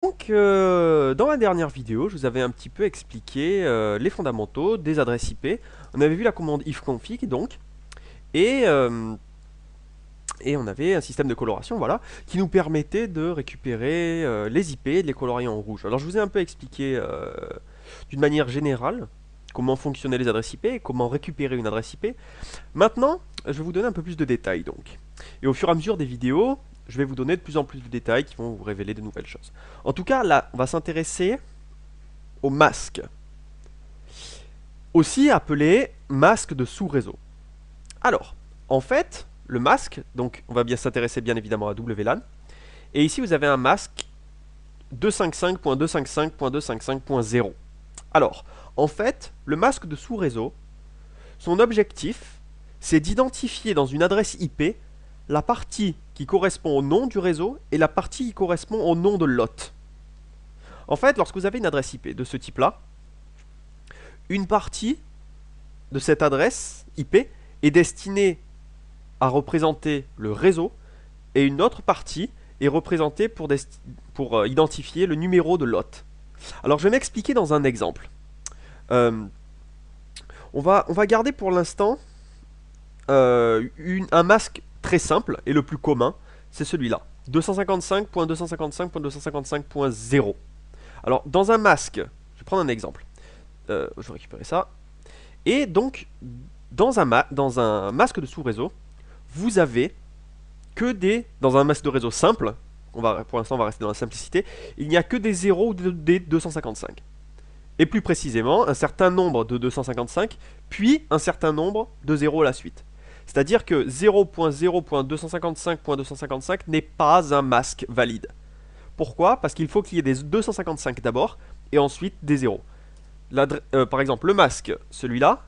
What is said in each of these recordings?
Donc, dans la dernière vidéo, je vous avais un petit peu expliqué les fondamentaux des adresses IP. On avait vu la commande ifconfig donc, et, euh, et on avait un système de coloration, voilà, qui nous permettait de récupérer les IP et de les colorier en rouge. Alors, je vous ai un peu expliqué d'une manière générale comment fonctionnaient les adresses IP et comment récupérer une adresse IP. Maintenant, je vais vous donner un peu plus de détails donc. Et au fur et à mesure des vidéos, je vais vous donner de plus en plus de détails qui vont vous révéler de nouvelles choses. En tout cas, là, on va s'intéresser au masque, aussi appelé masque de sous-réseau. Alors, en fait, le masque, donc on va bien s'intéresser bien évidemment à WLAN, et ici vous avez un masque 255.255.255.0. Alors, en fait, le masque de sous-réseau, son objectif, c'est d'identifier dans une adresse IP la partie qui correspond au nom du réseau et la partie qui correspond au nom de l'hôte. En fait, lorsque vous avez une adresse IP de ce type-là, une partie de cette adresse IP est destinée à représenter le réseau et une autre partie est représentée pour identifier le numéro de l'hôte. Alors je vais m'expliquer dans un exemple. Euh, on va garder pour l'instant un masque très simple et le plus commun, c'est celui-là. 255.255.255.0. Alors dans un masque, je vais prendre un exemple. Je vais récupérer ça. Et donc, dans un masque de sous-réseau, vous avez que des... Dans un masque de réseau simple, pour l'instant on va rester dans la simplicité, il n'y a que des 0 ou des 255. Et plus précisément, un certain nombre de 255, puis un certain nombre de 0 à la suite. C'est-à-dire que 0.0.255.255 n'est pas un masque valide. Pourquoi? Parce qu'il faut qu'il y ait des 255 d'abord, et ensuite des 0. Par exemple, le masque, celui-là,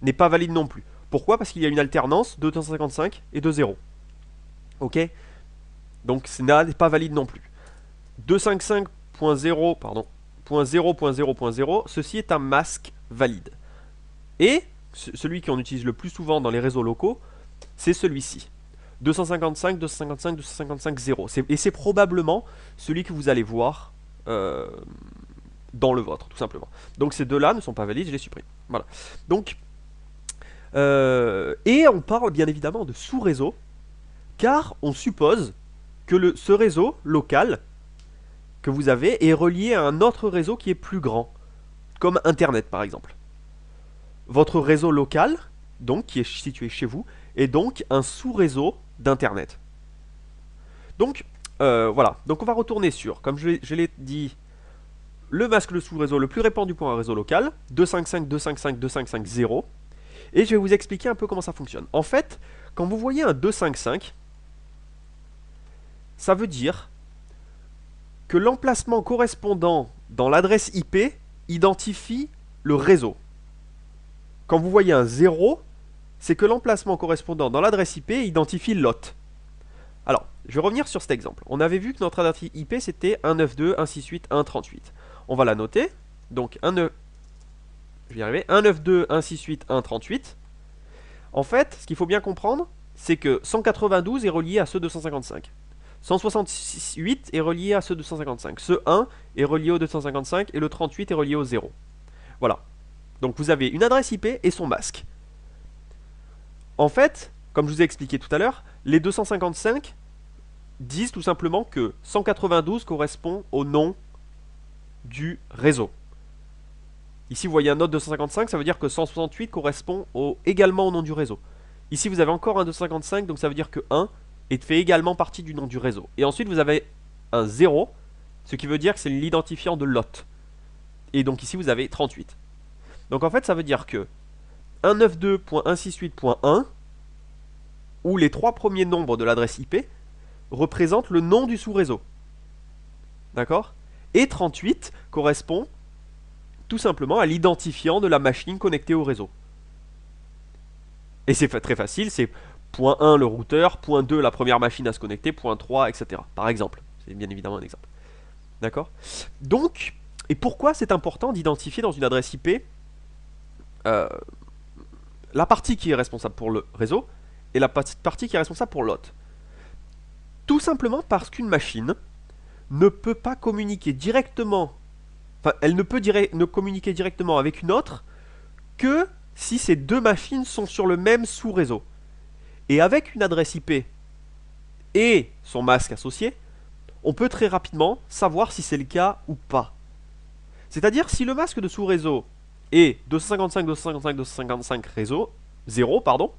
n'est pas valide non plus. Pourquoi? Parce qu'il y a une alternance de 255 et de 0. Ok? Donc ce n'est pas valide non plus. 255.0, pardon, .0.0.0, ceci est un masque valide. Et celui qu'on utilise le plus souvent dans les réseaux locaux, c'est celui-ci. 255, 255, 255, 0. Et c'est probablement celui que vous allez voir dans le vôtre, tout simplement. Donc ces deux-là ne sont pas valides, je les supprime. Voilà. Donc, et on parle bien évidemment de sous-réseau, car on suppose que ce réseau local que vous avez est relié à un autre réseau qui est plus grand, comme Internet par exemple. Votre réseau local, donc qui est situé chez vous, est donc un sous-réseau d'Internet. Donc, voilà. Donc on va retourner sur, comme je l'ai dit, le masque de sous-réseau le plus répandu pour un réseau local, 255.255.255.0. Et je vais vous expliquer un peu comment ça fonctionne. En fait, quand vous voyez un 255, ça veut dire que l'emplacement correspondant dans l'adresse IP identifie le réseau. Quand vous voyez un 0, c'est que l'emplacement correspondant dans l'adresse IP identifie l'hôte. Alors, je vais revenir sur cet exemple. On avait vu que notre adresse IP c'était 192.168.1.38. On va la noter. Donc, je vais y arriver. 192.168.1.38. En fait, ce qu'il faut bien comprendre, c'est que 192 est relié à ce 255. 168 est relié à ce 255. Ce 1 est relié au 255 et le 38 est relié au 0. Voilà. Donc vous avez une adresse IP et son masque. En fait, comme je vous ai expliqué tout à l'heure, les 255 disent tout simplement que 192 correspond au nom du réseau. Ici, vous voyez un autre 255, ça veut dire que 168 correspond également au nom du réseau. Ici, vous avez encore un 255, donc ça veut dire que 1 fait également partie du nom du réseau. Et ensuite, vous avez un 0, ce qui veut dire que c'est l'identifiant de l'hôte. Et donc ici, vous avez 38. Donc en fait, ça veut dire que 192.168.1, où les trois premiers nombres de l'adresse IP, représentent le nom du sous-réseau. D'accord? Et 38 correspond tout simplement à l'identifiant de la machine connectée au réseau. Et c'est très facile, c'est point 1 le routeur, point 2 la première machine à se connecter, point 3, etc. Par exemple. C'est bien évidemment un exemple. D'accord? Donc, et pourquoi c'est important d'identifier dans une adresse IP la partie qui est responsable pour le réseau et la partie qui est responsable pour l'hôte? Tout simplement parce qu'une machine ne peut pas communiquer directement, enfin, elle ne peut ne communiquer directement avec une autre que si ces deux machines sont sur le même sous-réseau. Et avec une adresse IP et son masque associé, on peut très rapidement savoir si c'est le cas ou pas. C'est-à-dire si le masque de sous-réseau est 255.255.255 réseau 0, pardon,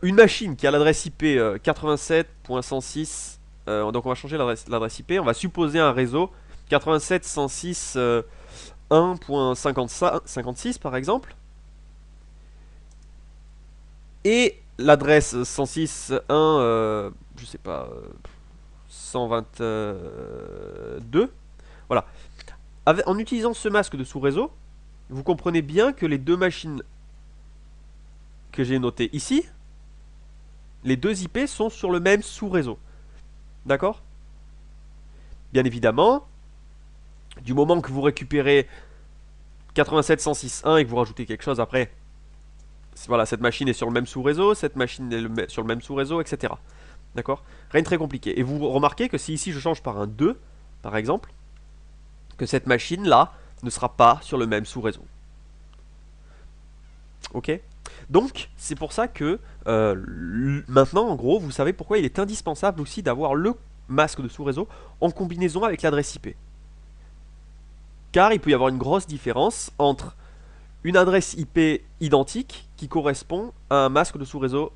une machine qui a l'adresse IP 87.106, donc on va changer l'adresse IP, on va supposer un réseau 87.106 1.56 par exemple, et l'adresse 106.1, je sais pas, 122, voilà. En utilisant ce masque de sous-réseau, vous comprenez bien que les deux machines que j'ai notées ici, les deux IP sont sur le même sous-réseau. D'accord? Bien évidemment, du moment que vous récupérez 87.106.1 et que vous rajoutez quelque chose après, voilà, cette machine est sur le même sous-réseau, cette machine est sur le même sous-réseau, etc. D'accord? Rien de très compliqué. Et vous remarquez que si ici je change par un 2, par exemple, que cette machine-là ne sera pas sur le même sous-réseau. Ok? Donc, c'est pour ça que maintenant, en gros, vous savez pourquoi il est indispensable aussi d'avoir le masque de sous-réseau en combinaison avec l'adresse IP. Car il peut y avoir une grosse différence entre une adresse IP identique qui correspond à un masque de sous-réseau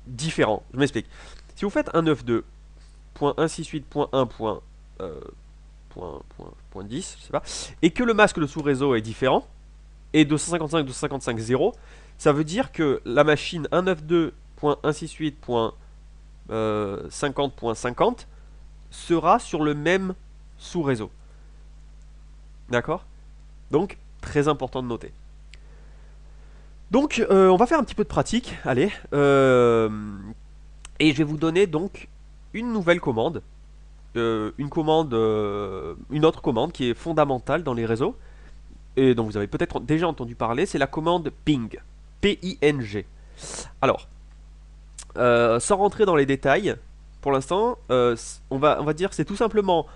différent. Je m'explique. Si vous faites 192.168.1.10, je sais pas, et que le masque de sous-réseau est différent, et 255.255.0, ça veut dire que la machine 192.168.50.50 sera sur le même sous-réseau. D'accord? Donc, très important de noter. Donc, on va faire un petit peu de pratique, allez. Et je vais vous donner donc une nouvelle commande. Une autre commande qui est fondamentale dans les réseaux, et dont vous avez peut-être déjà entendu parler, c'est la commande ping. P-I-N-G. Alors, sans rentrer dans les détails, pour l'instant, on va dire que c'est tout simplement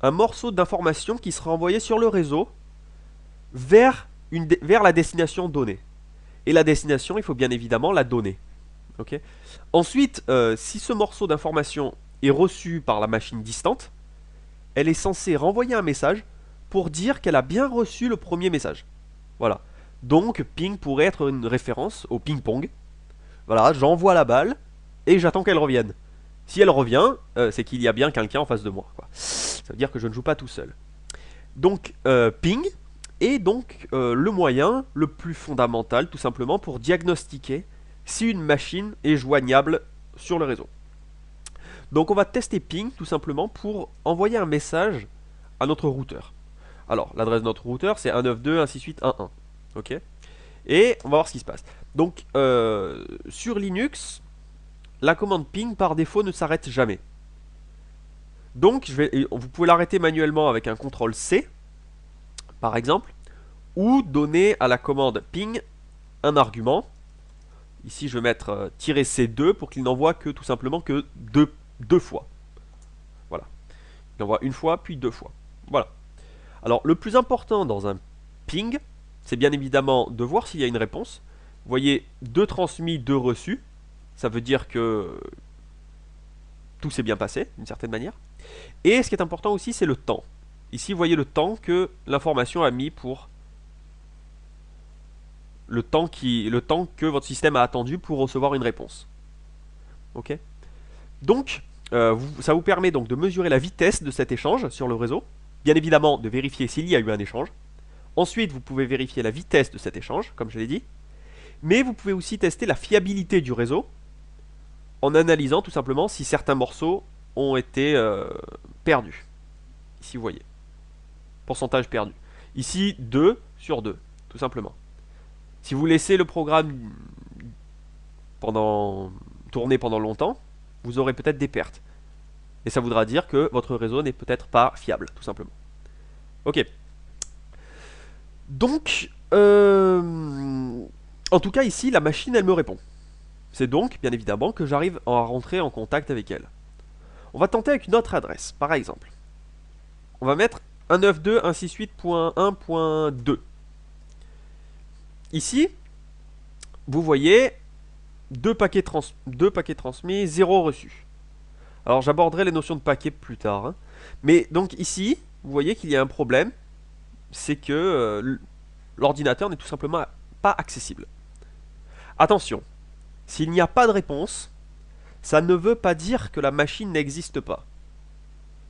un morceau d'information qui sera envoyé sur le réseau vers la destination donnée. Et la destination, il faut bien évidemment la donner. Okay. Ensuite, si ce morceau d'information est reçu par la machine distante, elle est censée renvoyer un message pour dire qu'elle a bien reçu le premier message. Voilà. Donc, ping pourrait être une référence au ping-pong. Voilà, j'envoie la balle et j'attends qu'elle revienne. Si elle revient, c'est qu'il y a bien quelqu'un en face de moi, quoi. Ça veut dire que je ne joue pas tout seul. Donc, ping est donc le moyen le plus fondamental, tout simplement, pour diagnostiquer si une machine est joignable sur le réseau. Donc, on va tester ping, tout simplement, pour envoyer un message à notre routeur. Alors, l'adresse de notre routeur, c'est 192.168.1.1. Ok? Et on va voir ce qui se passe. Donc, sur Linux, la commande ping par défaut ne s'arrête jamais. Donc, vous pouvez l'arrêter manuellement avec un CTRL-C, par exemple, ou donner à la commande ping un argument. Ici, je vais mettre -C2 pour qu'il n'envoie que tout simplement que deux fois. Voilà. Il envoie une fois, puis deux fois. Voilà. Alors, le plus important dans un ping, c'est bien évidemment de voir s'il y a une réponse. Vous voyez, 2 transmis, 2 reçus. Ça veut dire que tout s'est bien passé, d'une certaine manière. Et ce qui est important aussi, c'est le temps. Ici, vous voyez le temps que l'information a mis pour... Le temps que votre système a attendu pour recevoir une réponse. Ok? Donc, ça vous permet donc de mesurer la vitesse de cet échange sur le réseau. Bien évidemment, de vérifier s'il y a eu un échange. Ensuite, vous pouvez vérifier la vitesse de cet échange, comme je l'ai dit. Mais vous pouvez aussi tester la fiabilité du réseau en analysant tout simplement si certains morceaux ont été perdus. Ici, vous voyez. Pourcentage perdu. Ici, 2 sur 2, tout simplement. Si vous laissez le programme tourner pendant longtemps, vous aurez peut-être des pertes. Et ça voudra dire que votre réseau n'est peut-être pas fiable, tout simplement. Ok. Donc, en tout cas ici, la machine, elle me répond. C'est donc, bien évidemment, que j'arrive à rentrer en contact avec elle. On va tenter avec une autre adresse, par exemple. On va mettre 192.168.1.2. Ici, vous voyez 2 paquets transmis, 0 reçu. Alors j'aborderai les notions de paquets plus tard. Hein. Mais donc ici, vous voyez qu'il y a un problème. C'est que l'ordinateur n'est tout simplement pas accessible. Attention, s'il n'y a pas de réponse, ça ne veut pas dire que la machine n'existe pas.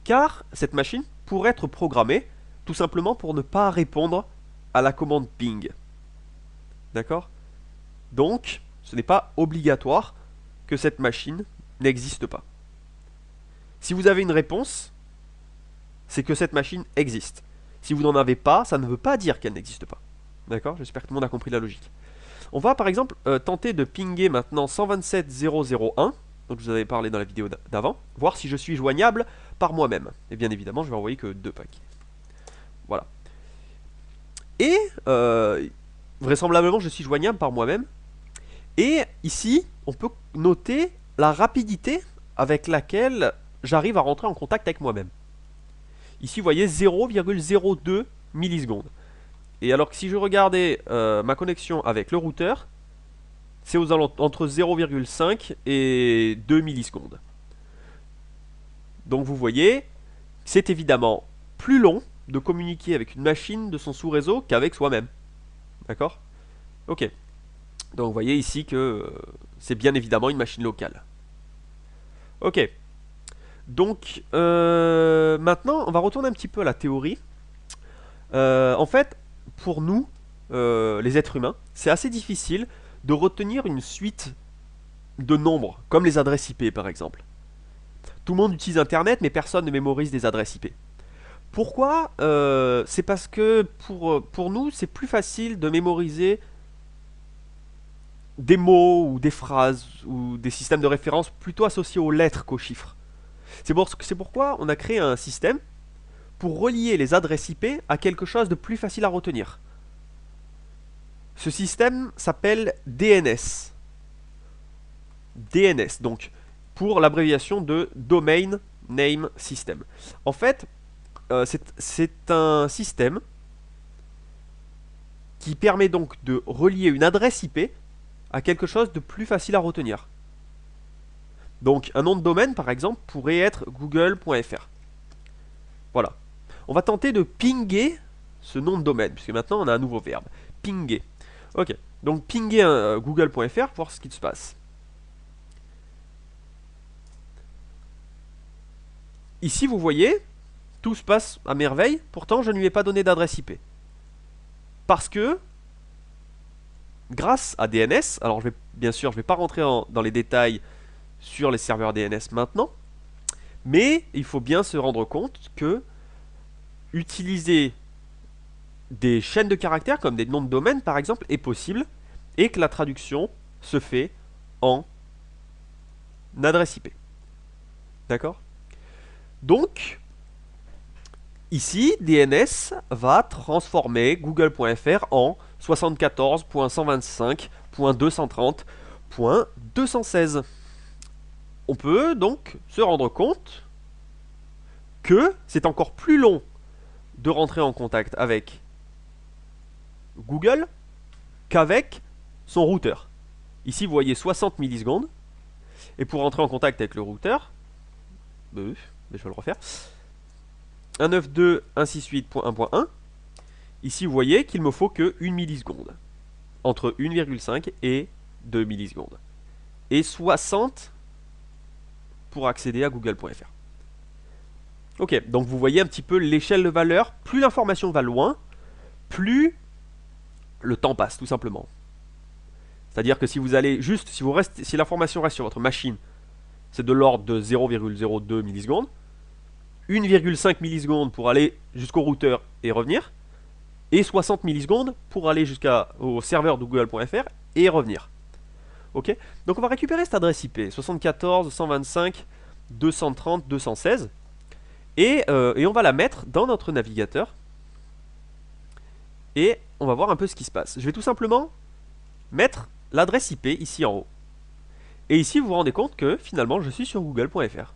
Car cette machine pourrait être programmée tout simplement pour ne pas répondre à la commande ping. D'accord? Donc, ce n'est pas obligatoire que cette machine n'existe pas. Si vous avez une réponse, c'est que cette machine existe. Si vous n'en avez pas, ça ne veut pas dire qu'elle n'existe pas. D'accord? J'espère que tout le monde a compris la logique. On va par exemple tenter de pinguer maintenant 127.0.0.1, dont je vous avais parlé dans la vidéo d'avant, voir si je suis joignable par moi-même. Et bien évidemment, je vais envoyer que 2 paquets. Voilà. Et vraisemblablement, je suis joignable par moi-même. Et ici, on peut noter la rapidité avec laquelle j'arrive à rentrer en contact avec moi-même. Ici, vous voyez 0,02 millisecondes. Et alors que si je regardais ma connexion avec le routeur, c'est entre 0,5 et 2 millisecondes. Donc vous voyez, c'est évidemment plus long de communiquer avec une machine de son sous-réseau qu'avec soi-même. D'accord? Ok. Donc vous voyez ici que c'est bien évidemment une machine locale. Ok. Donc maintenant, on va retourner un petit peu à la théorie. En fait, pour nous, les êtres humains, c'est assez difficile de retenir une suite de nombres, comme les adresses IP par exemple. Tout le monde utilise Internet, mais personne ne mémorise des adresses IP. Pourquoi? C'est parce que pour nous, c'est plus facile de mémoriser des mots ou des phrases ou des systèmes de référence plutôt associés aux lettres qu'aux chiffres. C'est pourquoi on a créé un système pour relier les adresses IP à quelque chose de plus facile à retenir. Ce système s'appelle DNS. DNS, donc, pour l'abréviation de Domain Name System. En fait, c'est un système qui permet donc de relier une adresse IP à quelque chose de plus facile à retenir. Donc, un nom de domaine, par exemple, pourrait être google.fr. Voilà. On va tenter de pinguer ce nom de domaine, puisque maintenant on a un nouveau verbe. Pinguer. Ok. Donc, pinguer google.fr pour voir ce qui se passe. Ici, vous voyez, tout se passe à merveille. Pourtant, je ne lui ai pas donné d'adresse IP. Parce que, grâce à DNS, alors bien sûr, je ne vais pas rentrer dans les détails sur les serveurs DNS maintenant, mais il faut bien se rendre compte que utiliser des chaînes de caractères comme des noms de domaine par exemple est possible et que la traduction se fait en adresse IP. D'accord? Donc, ici, DNS va transformer google.fr en 74.125.230.216. On peut donc se rendre compte que c'est encore plus long de rentrer en contact avec Google qu'avec son routeur. Ici, vous voyez 60 millisecondes. Et pour rentrer en contact avec le routeur, je vais le refaire. 192.168.1.1. Ici, vous voyez qu'il me faut que 1 milliseconde. Entre 1,5 et 2 millisecondes. Et 60 pour accéder à google.fr. Ok, donc vous voyez un petit peu l'échelle de valeur. Plus l'information va loin, plus le temps passe, tout simplement. C'est-à-dire que si vous allez juste, si l'information reste sur votre machine, c'est de l'ordre de 0,02 millisecondes. 1,5 millisecondes pour aller jusqu'au routeur et revenir. Et 60 millisecondes pour aller jusqu'au serveur de google.fr et revenir. Ok? Donc on va récupérer cette adresse IP, 74.125.230.216. Et on va la mettre dans notre navigateur. Et on va voir un peu ce qui se passe. Je vais tout simplement mettre l'adresse IP ici en haut. Et ici, vous vous rendez compte que finalement, je suis sur google.fr.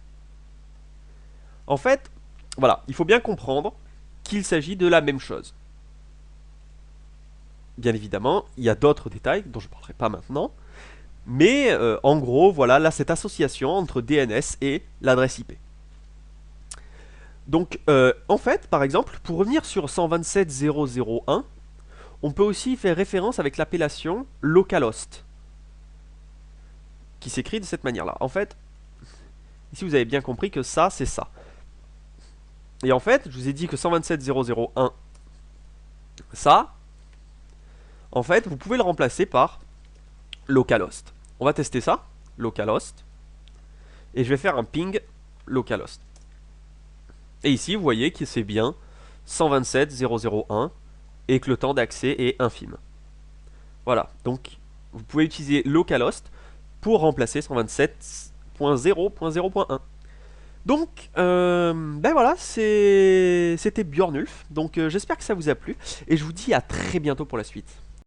En fait, voilà, il faut bien comprendre qu'il s'agit de la même chose. Bien évidemment, il y a d'autres détails dont je ne parlerai pas maintenant. Mais en gros, voilà, là, cette association entre DNS et l'adresse IP. Donc, en fait, par exemple, pour revenir sur 127.0.0.1, on peut aussi faire référence avec l'appellation localhost, qui s'écrit de cette manière-là. En fait, ici, vous avez bien compris que ça, c'est ça. Et en fait, je vous ai dit que 127.0.0.1, ça, en fait, vous pouvez le remplacer par localhost. On va tester ça, localhost, et je vais faire un ping localhost. Et ici, vous voyez que c'est bien 127.0.0.1 et que le temps d'accès est infime. Voilà, donc vous pouvez utiliser localhost pour remplacer 127.0.0.1. Donc, ben voilà, c'était Bjornulf. Donc j'espère que ça vous a plu et je vous dis à très bientôt pour la suite.